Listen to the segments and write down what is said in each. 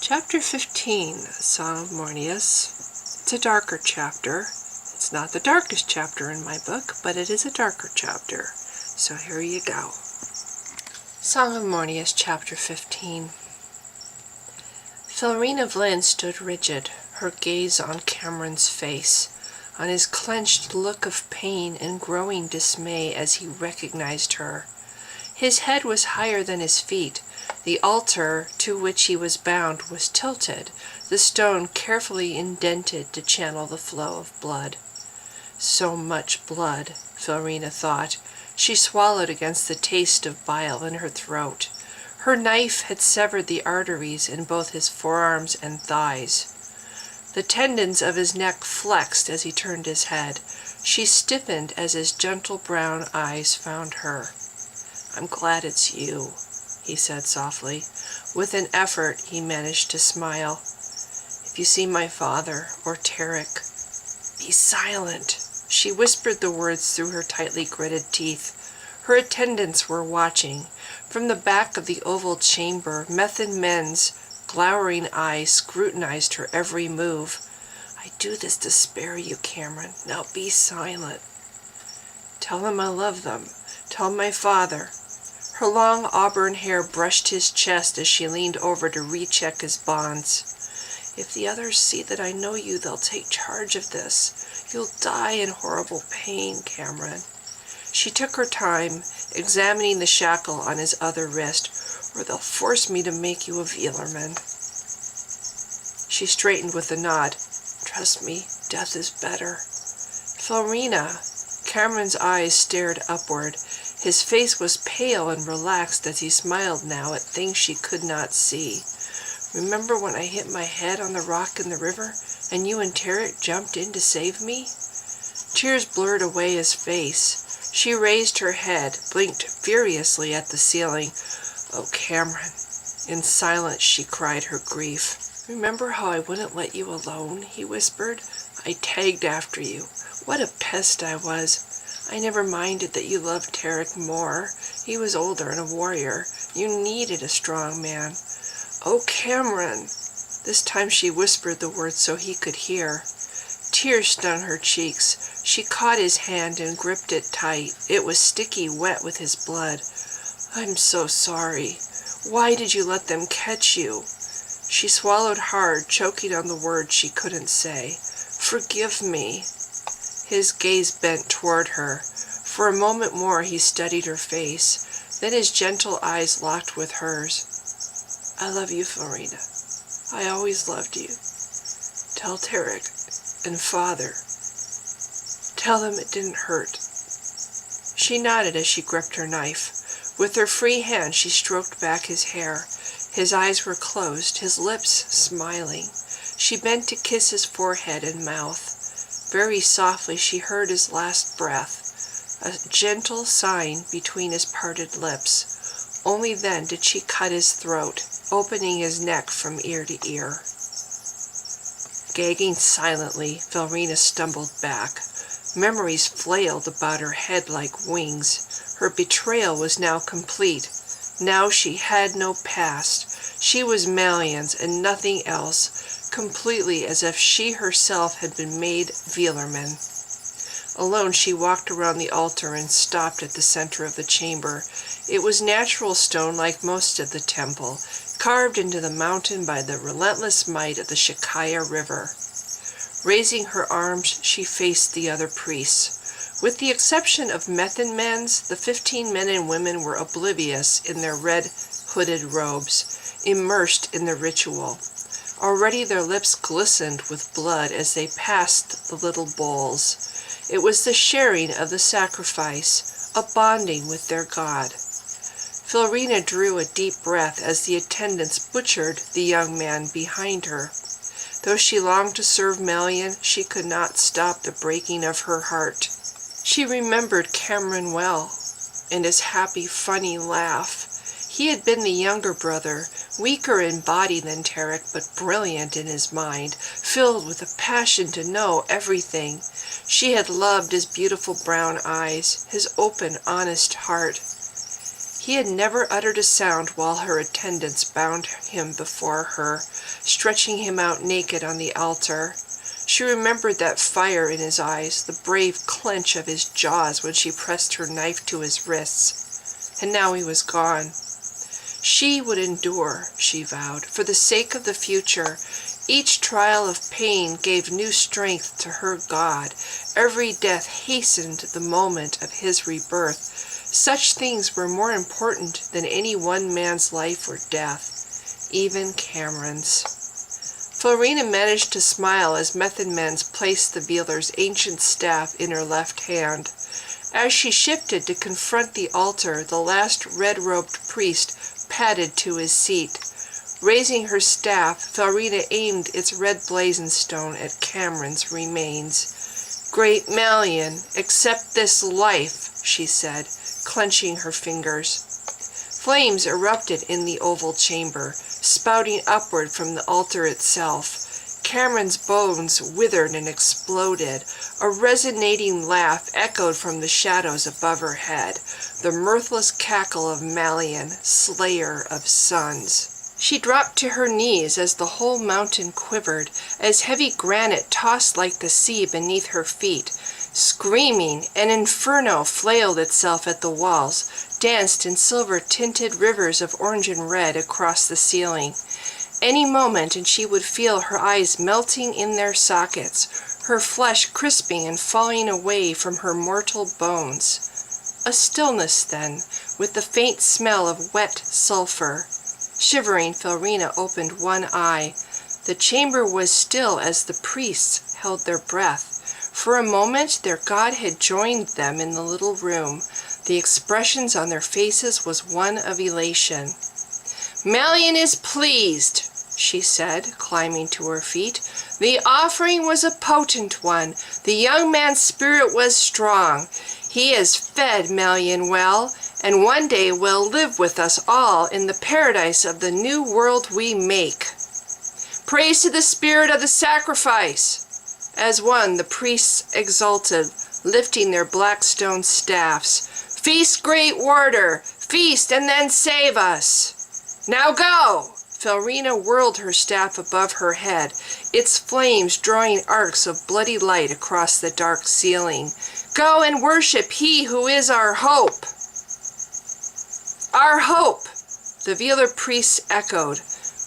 Chapter 15, Song of Mornius. It's a darker chapter. It's not the darkest chapter in my book, but it is a darker chapter. So here you go. Song of Mornius, Chapter 15. Philrina Vlaine stood rigid, her gaze on Camron's face, on his clenched look of pain and growing dismay as he recognized her. His head was higher than his feet. The altar to which he was bound was tilted, the stone carefully indented to channel the flow of blood. So much blood, Philrina thought. She swallowed against the taste of bile in her throat. Her knife had severed the arteries in both his forearms and thighs. The tendons of his neck flexed as he turned his head. She stiffened as his gentle brown eyes found her. "I'm glad it's you," he said softly. With an effort, he managed to smile. "If you see my father, or Tarek, be silent." She whispered the words through her tightly gritted teeth. Her attendants were watching. From the back of the oval chamber, method men's glowering eyes scrutinized her every move. "I do this to spare you, Camron. Now be silent." "Tell them I love them. Tell my father." Her long auburn hair brushed his chest as she leaned over to recheck his bonds. "If the others see that I know you, they'll take charge of this. You'll die in horrible pain, Camron." She took her time, examining the shackle on his other wrist. "Or they'll force me to make you a Wheelerman." She straightened with a nod. "Trust me, death is better." "Philrina!" Cameron's eyes stared upward. His face was pale and relaxed as he smiled now at things she could not see. "Remember when I hit my head on the rock in the river, and you and Tarek jumped in to save me?" Tears blurred away his face. She raised her head, blinked furiously at the ceiling. "Oh, Camron!" In silence she cried her grief. "Remember how I wouldn't let you alone?" he whispered. "I tagged after you. What a pest I was. I never minded that you loved Tarek more. He was older and a warrior. You needed a strong man." "Oh, Camron!" This time she whispered the words so he could hear. Tears stung her cheeks. She caught his hand and gripped it tight. It was sticky wet with his blood. "I'm so sorry. Why did you let them catch you?" She swallowed hard, choking on the words she couldn't say. "Forgive me." His gaze bent toward her. For a moment more he studied her face. Then his gentle eyes locked with hers. "I love you, Philrina. I always loved you. Tell Tarek and Father. Tell them it didn't hurt." She nodded as she gripped her knife. With her free hand she stroked back his hair. His eyes were closed, his lips smiling. She bent to kiss his forehead and mouth. Very softly she heard his last breath, a gentle sign between his parted lips. Only then did she cut his throat, opening his neck from ear to ear. Gagging silently, Philrina stumbled back. Memories flailed about her head like wings. Her betrayal was now complete. Now she had no past. She was Malian's and nothing else, completely as if she herself had been made Wheelerman. Alone she walked around the altar and stopped at the center of the chamber. It was natural stone like most of the temple, carved into the mountain by the relentless might of the Shikaya River. Raising her arms, she faced the other priests. With the exception of method men's, the 15 men and women were oblivious in their red hooded robes, immersed in the ritual. Already their lips glistened with blood as they passed the little bowls. It was the sharing of the sacrifice, a bonding with their God. Philrina drew a deep breath as the attendants butchered the young man behind her. Though she longed to serve Malian, she could not stop the breaking of her heart. She remembered Camron well, and his happy, funny laugh. He had been the younger brother, weaker in body than Tarek, but brilliant in his mind, filled with a passion to know everything. She had loved his beautiful brown eyes, his open, honest heart. He had never uttered a sound while her attendants bound him before her, stretching him out naked on the altar. She remembered that fire in his eyes, the brave clench of his jaws when she pressed her knife to his wrists. And now he was gone. She would endure, she vowed, for the sake of the future. Each trial of pain gave new strength to her God. Every death hastened the moment of his rebirth. Such things were more important than any one man's life or death, even Camron's. Florina managed to smile as Method Mens placed the Vealer's ancient staff in her left hand. As she shifted to confront the altar, the last red-robed priest padded to his seat. Raising her staff, Florina aimed its red blazon stone at Camron's remains. "Great Malian, accept this life," she said, clenching her fingers. Flames erupted in the oval chamber, spouting upward from the altar itself. Camron's bones withered and exploded. A resonating laugh echoed from the shadows above her head, the mirthless cackle of Malian, slayer of sons. She dropped to her knees as the whole mountain quivered, as heavy granite tossed like the sea beneath her feet. Screaming, an inferno flailed itself at the walls, danced in silver-tinted rivers of orange and red across the ceiling. Any moment and she would feel her eyes melting in their sockets, her flesh crisping and falling away from her mortal bones. A stillness then, with the faint smell of wet sulfur. Shivering, Florina opened one eye. The chamber was still as the priests held their breath. For a moment their god had joined them in the little room. The expressions on their faces was one of elation. "Malian is pleased," she said, climbing to her feet. "The offering was a potent one. The young man's spirit was strong. He has fed Malian well, and one day will live with us all in the paradise of the new world we make. Praise to the spirit of the sacrifice!" As one, the priests exulted, lifting their black stone staffs. "Feast, great warder! Feast and then save us! Now go!" Florina whirled her staff above her head, its flames drawing arcs of bloody light across the dark ceiling. "Go and worship he who is our hope!" "Our hope!" the Vealer priests echoed.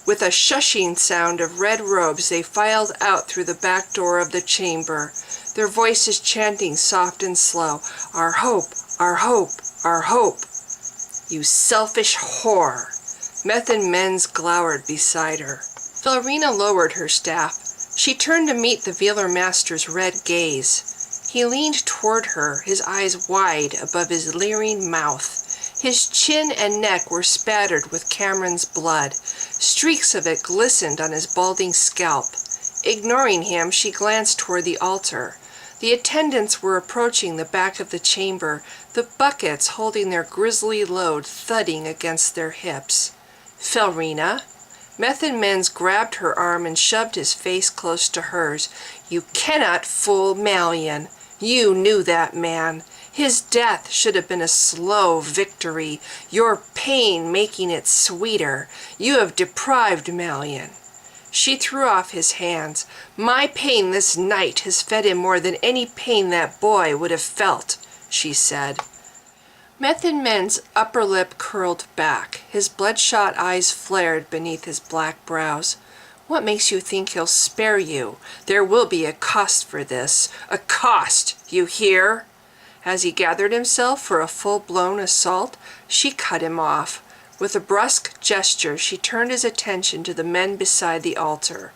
With a shushing sound of red robes, they filed out through the back door of the chamber, their voices chanting soft and slow, "Our hope, our hope, our hope." "You selfish whore!" Method Mens glowered beside her. Florina lowered her staff. She turned to meet the Vealer master's red gaze. He leaned toward her, his eyes wide above his leering mouth. His chin and neck were spattered with Camron's blood. Streaks of it glistened on his balding scalp. Ignoring him, she glanced toward the altar. The attendants were approaching the back of the chamber, the buckets holding their grisly load thudding against their hips. "Florina?" Method Mens grabbed her arm and shoved his face close to hers. "You cannot fool Malian. You knew that man. His death should have been a slow victory, your pain making it sweeter. You have deprived Malian." She threw off his hands. "My pain this night has fed him more than any pain that boy would have felt," she said. Method Mens' upper lip curled back. His bloodshot eyes flared beneath his black brows. "What makes you think he'll spare you? There will be a cost for this. A cost, you hear?" As he gathered himself for a full-blown assault, she cut him off. With a brusque gesture, she turned his attention to the men beside the altar.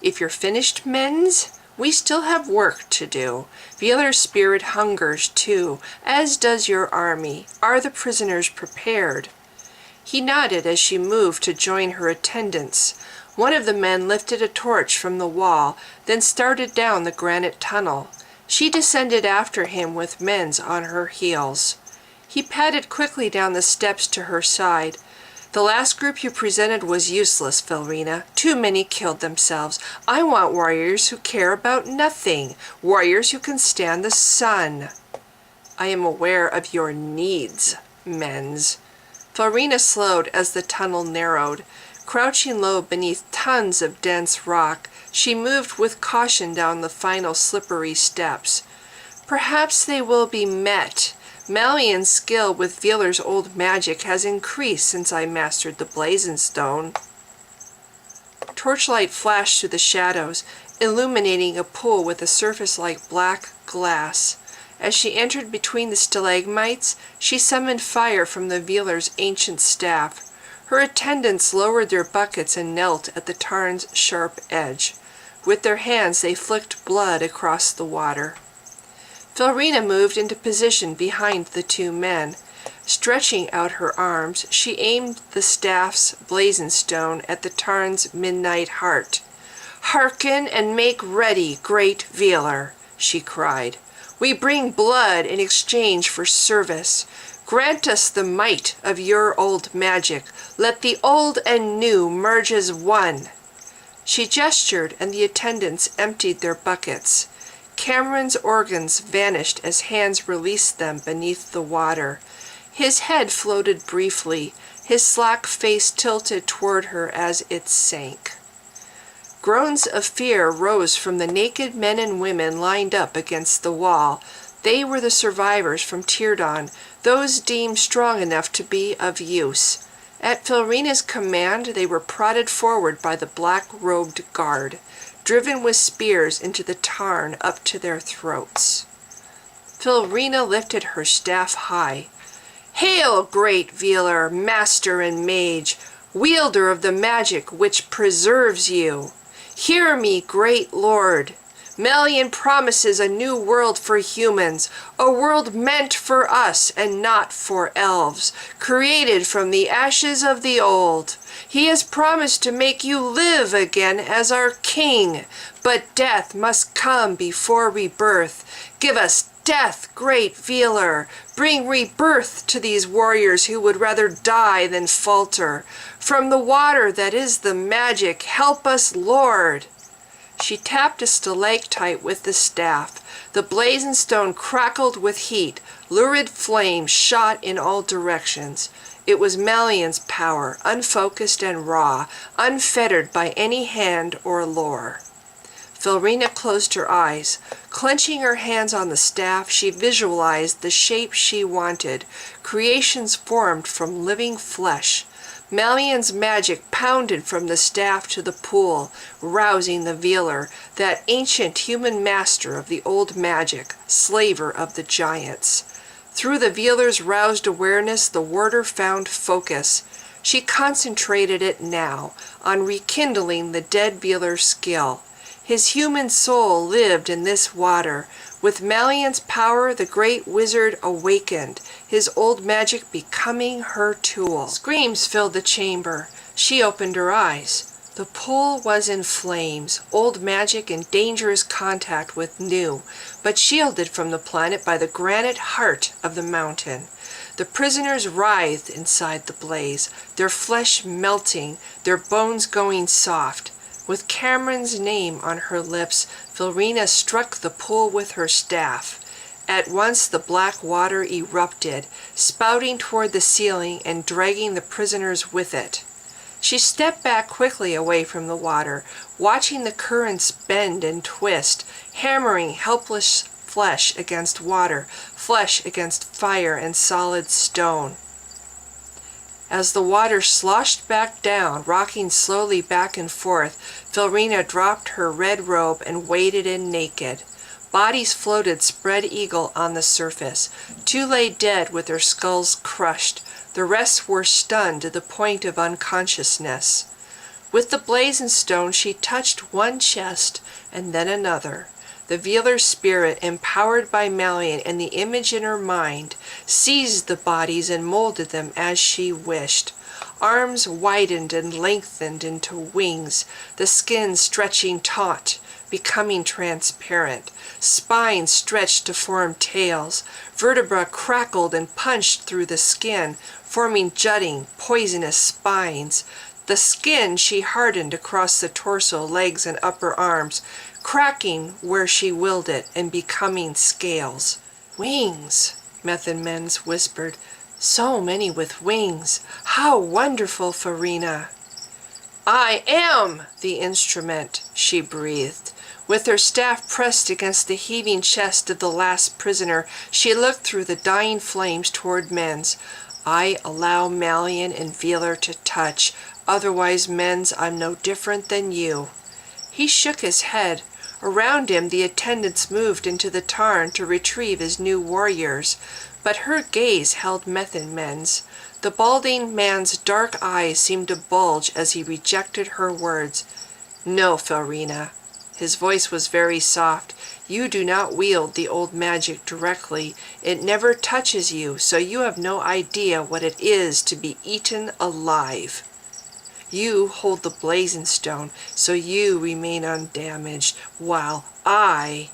"If you're finished, Mens, we still have work to do. Vealer's spirit hungers, too, as does your army. Are the prisoners prepared?" He nodded as she moved to join her attendants. One of the men lifted a torch from the wall, then started down the granite tunnel. She descended after him with Mens on her heels. He padded quickly down the steps to her side. "The last group you presented was useless, Florina. Too many killed themselves. I want warriors who care about nothing. Warriors who can stand the sun." "I am aware of your needs, Mens." Florina slowed as the tunnel narrowed. Crouching low beneath tons of dense rock, she moved with caution down the final slippery steps. Perhaps they will be met. Malian's skill with Veeler's old magic has increased since I mastered the blazing stone. Torchlight flashed through the shadows, illuminating a pool with a surface like black glass. As she entered between the stalagmites, she summoned fire from the Veeler's ancient staff. Her attendants lowered their buckets and knelt at the tarn's sharp edge. With their hands they flicked blood across the water. Florina moved into position behind the two men. Stretching out her arms, she aimed the staff's blazing stone at the tarn's midnight heart. "Hearken and make ready, great Veeler," she cried. "We bring blood in exchange for service. Grant us the might of your old magic. Let the old and new merge as one." She gestured, and the attendants emptied their buckets. Camron's organs vanished as hands released them beneath the water. His head floated briefly, his slack face tilted toward her as it sank. Groans of fear rose from the naked men and women lined up against the wall. They were the survivors from Teardon, those deemed strong enough to be of use. At Florina's command, they were prodded forward by the black-robed guard, driven with spears into the tarn up to their throats. Florina lifted her staff high. "Hail, great Veeler, master and mage, wielder of the magic which preserves you! Hear me, great lord! Melian promises a new world for humans, a world meant for us and not for elves, created from the ashes of the old. He has promised to make you live again as our king, but death must come before rebirth. Give us death, great Veeler. Bring rebirth to these warriors who would rather die than falter. From the water that is the magic, help us, Lord." She tapped a stalactite with the staff. The blazing stone crackled with heat. Lurid flames shot in all directions. It was Melian's power, unfocused and raw, unfettered by any hand or lore. Florina closed her eyes. Clenching her hands on the staff, she visualized the shape she wanted, creations formed from living flesh. Melian's magic pounded from the staff to the pool, rousing the Veeler, that ancient human master of the old magic, slaver of the giants. Through the Veeler's roused awareness, the warder found focus. She concentrated it now, on rekindling the dead Veeler's skill. His human soul lived in this water. With Melian's power, the great wizard awakened, his old magic becoming her tool. Screams filled the chamber. She opened her eyes. The pool was in flames, old magic in dangerous contact with new, but shielded from the planet by the granite heart of the mountain. The prisoners writhed inside the blaze, their flesh melting, their bones going soft. With Camron's name on her lips, Florina struck the pool with her staff. At once the black water erupted, spouting toward the ceiling and dragging the prisoners with it. She stepped back quickly away from the water, watching the currents bend and twist, hammering helpless flesh against water, flesh against fire and solid stone. As the water sloshed back down, rocking slowly back and forth, Florina dropped her red robe and waded in naked. Bodies floated spread eagle on the surface. Two lay dead with their skulls crushed. The rest were stunned to the point of unconsciousness. With the blazing stone she touched one chest and then another. The Veeler's spirit, empowered by Melian and the image in her mind, seized the bodies and molded them as she wished. Arms widened and lengthened into wings, the skin stretching taut, becoming transparent. Spines stretched to form tails. Vertebra crackled and punched through the skin, forming jutting, poisonous spines. The skin she hardened across the torso, legs, and upper arms, cracking where she willed it and becoming scales. "Wings," Method Mens whispered. So many with wings. How wonderful, Florina. I am the instrument, she breathed. With her staff pressed against the heaving chest of the last prisoner, she looked through the dying flames toward Men's. I allow Malian and Veeler to touch, otherwise, Men's, I'm no different than you. He shook his head. Around him the attendants moved into the tarn to retrieve his new warriors, but her gaze held Men's. The balding man's dark eyes seemed to bulge as he rejected her words. No, Florina. His voice was very soft. You do not wield the old magic directly. It never touches you, so you have no idea what it is to be eaten alive. You hold the blazing stone, so you remain undamaged, while I...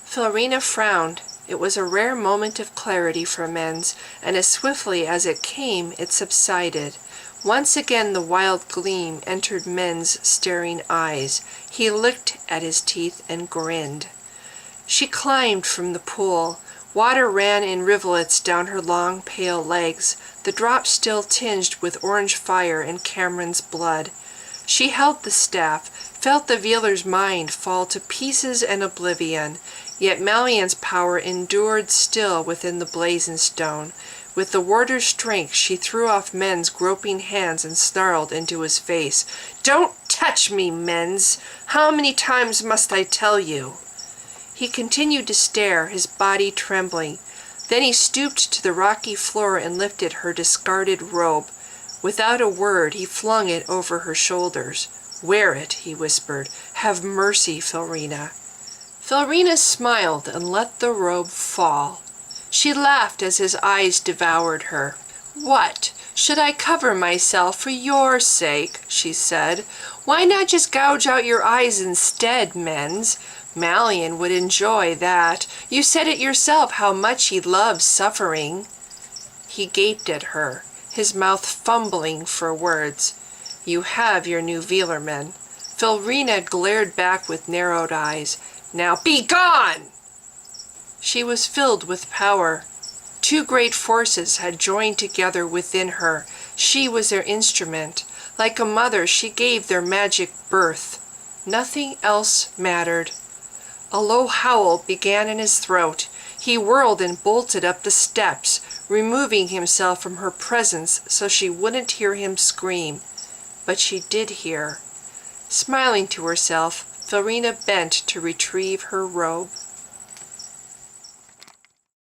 Florina frowned. It was a rare moment of clarity for Men's, and as swiftly as it came, it subsided. Once again the wild gleam entered Men's staring eyes. He licked at his teeth and grinned. She climbed from the pool. Water ran in rivulets down her long, pale legs, the drops still tinged with orange fire and Camron's blood. She held the staff, felt the Veeler's mind fall to pieces and oblivion, yet Malian's power endured still within the blazing stone. With the warder's strength, she threw off Men's groping hands and snarled into his face. Don't touch me, Men's! How many times must I tell you? He continued to stare, his body trembling. Then he stooped to the rocky floor and lifted her discarded robe. Without a word, he flung it over her shoulders. Wear it, he whispered. Have mercy, Florina. Florina smiled and let the robe fall. She laughed as his eyes devoured her. What? Should I cover myself for your sake? She said. Why not just gouge out your eyes instead, Men's? Malian would enjoy that. You said it yourself how much he loves suffering. He gaped at her, his mouth fumbling for words. You have your new Veelerman. Florina glared back with narrowed eyes. Now be gone! She was filled with power. Two great forces had joined together within her. She was their instrument. Like a mother, she gave their magic birth. Nothing else mattered. A low howl began in his throat. He whirled and bolted up the steps, removing himself from her presence so she wouldn't hear him scream. But she did hear. Smiling to herself, Florina bent to retrieve her robe.